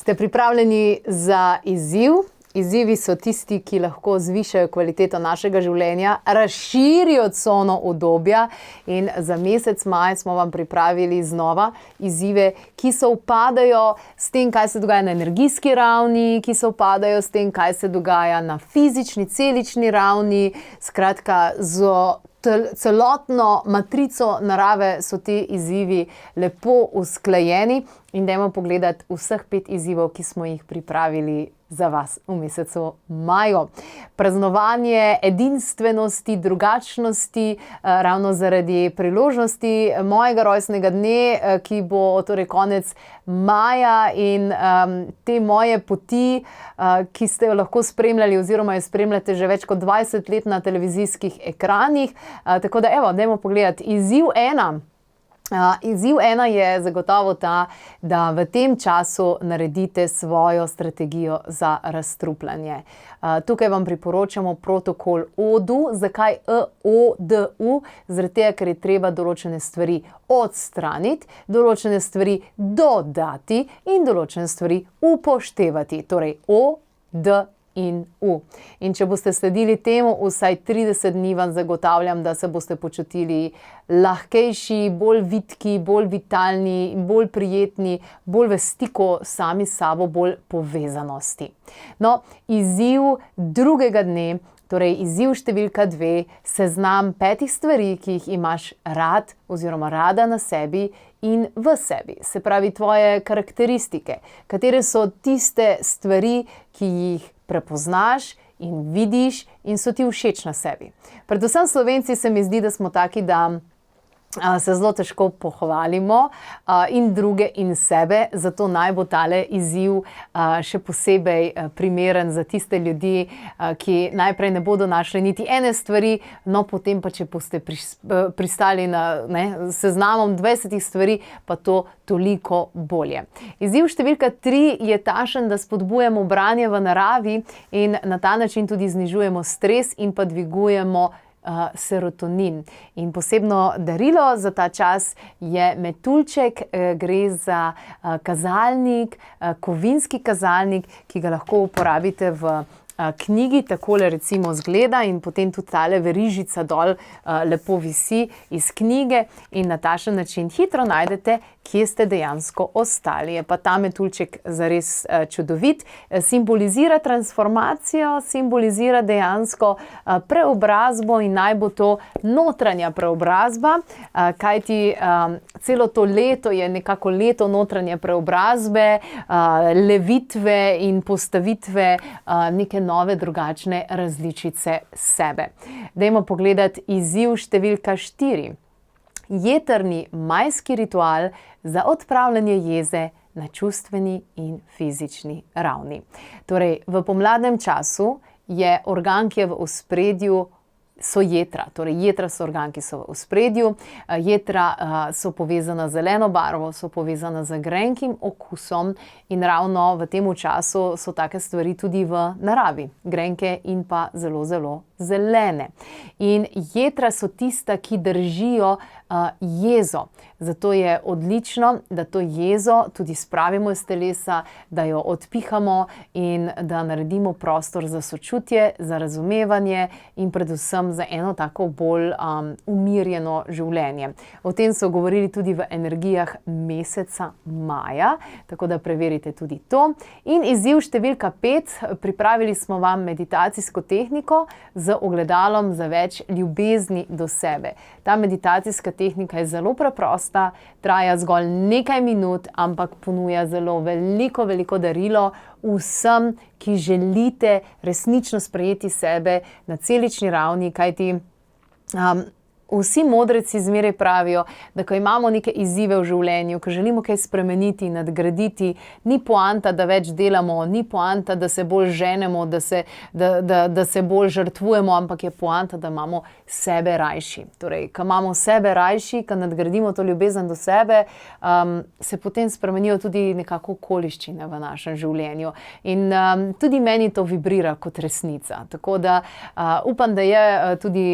Ste pripravljeni za izziv? Izzivi so tisti, ki lahko zvišajo kvaliteto našega življenja, razširijo cono udobja in za mesec maj smo vam pripravili znova izzive, ki sovpadajo s tem, kaj se dogaja na energijski ravni, ki sovpadajo s tem, kaj se dogaja na fizični, celični ravni. Skratka, z celotno matrico narave so ti izzivi lepo usklajeni in dajmo pogledati vseh 5 izzivov, ki smo jih pripravili za vas v mesecu maju. Praznovanje edinstvenosti, drugačnosti, ravno zaradi priložnosti mojega rojstnega dne, ki bo torej konec maja in te moje poti, ki ste jo lahko spremljali oziroma jo spremljate že več kot 20 let na televizijskih ekranih. Tako da evo, dajmo pogledati. Izziv 1. Izziv 1 je zagotovo ta, da v tem času naredite svojo strategijo za razstrupljanje. Tukaj vam priporočamo protokol ODU. Zakaj ODU? Zaradi tega, ker je treba določene stvari odstraniti, določene stvari dodati in določene stvari upoštevati. Torej O, D in U. In če boste sledili temu vsaj 30 dni, vam zagotavljam, da se boste počutili lahkejši, bolj vitki, bolj vitalni, bolj prijetni, bolj v stiku sami s sabo, bolj povezanosti. No, izziv drugega dne, torej izziv številka 2, seznam 5 stvari, ki jih imaš rad oziroma rada na sebi in v sebi. Se pravi, tvoje karakteristike. Katere so tiste stvari, ki jih prepoznaš in vidiš in so ti všeč na sebi. Predvsem Slovenci se mi zdi, da smo taki, da se zelo težko pohvalimo in druge in sebe, zato naj bo tale izziv še posebej primeren za tiste ljudi, ki najprej ne bodo našli niti ene stvari, no potem pa, če boste pristali na seznamom 20 stvari, pa to toliko bolje. Izziv številka 3 je takšen, da spodbujamo branje v naravi in na ta način tudi znižujemo stres in pa dvigujemo serotonin. In posebno darilo za ta čas je metuljček, gre za kazalnik, kovinski kazalnik, ki ga lahko uporabite v knjigi, takole recimo zgleda in potem tudi tale verižica dol lepo visi iz knjige in na takšen način hitro najdete, kje ste dejansko ostali. Je pa ta metuljček zares čudovit, simbolizira transformacijo, simbolizira dejansko preobrazbo in naj bo to notranja preobrazba, kajti celo to leto je nekako leto notranje preobrazbe, levitve in postavitve neke nove, drugačne različice sebe. Dajmo pogledati izziv številka 4. Jetrni majski ritual za odpravljanje jeze na čustveni in fizični ravni. Torej, v pomladnem času je organ, ki je v ospredju, so jetra. Torej, jetra so organ, ki so v ospredju. Jetra so povezana z zeleno barvo, so povezana z grenkim okusom in ravno v tem času so take stvari tudi v naravi. Grenke in pa zelo, zelo zelene. In jetra so tista, ki držijo jezo. Zato je odlično, da to jezo tudi spravimo iz telesa, da jo odpihamo in da naredimo prostor za sočutje, za razumevanje in predvsem za eno tako bolj umirjeno življenje. O tem so govorili tudi v energijah meseca maja, tako da preverite tudi to. In izziv številka 5, pripravili smo vam meditacijsko tehniko z ogledalom za več ljubezni do sebe. Ta meditacijska tehnika je zelo preprosta, traja zgolj nekaj minut, ampak ponuja zelo veliko darilo vsem, ki želite resnično sprejeti sebe na celični ravni, kajti vsi modreci zmeraj pravijo, da ko imamo neke izzive v življenju, ko želimo kaj spremeniti, nadgraditi, ni poanta, da več delamo, ni poanta, da se bolj ženemo, da se bolj žrtvujemo, ampak je poanta, da imamo sebe rajši. Torej, ko imamo sebe rajši, ko nadgradimo to ljubezen do sebe, se potem spremenijo tudi nekako okoliščine v našem življenju. In tudi meni to vibrira kot resnica. Tako da upam, da je tudi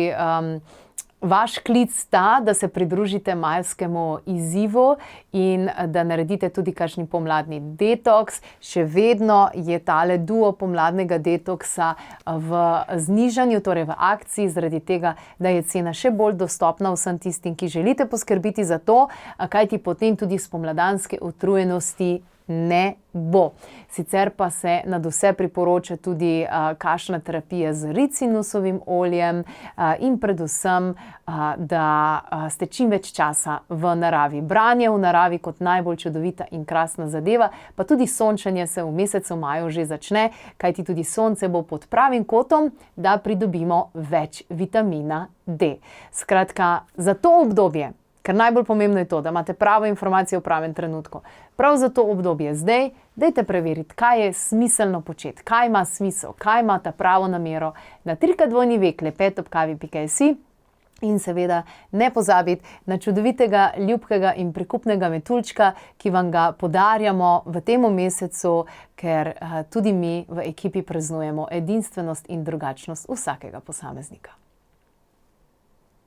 vaš klic ta, da se pridružite majskemu izzivu in da naredite tudi kakšen pomladni detoks. Še vedno je tale duo pomladnega detoksa v znižanju, torej v akciji, zaradi tega, da je cena še bolj dostopna vsem tistim, ki želite poskrbiti za to, kajti potem tudi spomladanske utrujenosti ne bo. Sicer pa se nadvse priporoča tudi kakšna terapija z ricinusovim oljem in predvsem, da ste čim več časa v naravi. Branje v naravi kot najbolj čudovita in krasna zadeva, pa tudi sončenje se v mesecu maju že začne, kajti tudi sonce bo pod pravim kotom, da pridobimo več vitamina D. Skratka, za to obdobje, ker najbolj pomembno je to, da imate pravo informacijo v pravem trenutku. Prav za to obdobje zdaj, dajte preveriti, kaj je smiselno početi, kaj ima smisel, kaj ima ta pravo namero na **klepet@kavi.si** in seveda ne pozabiti na čudovitega, ljubkega in prikupnega metuljčka, ki vam ga podarjamo v tem mesecu, ker tudi mi v ekipi praznujemo edinstvenost in drugačnost vsakega posameznika.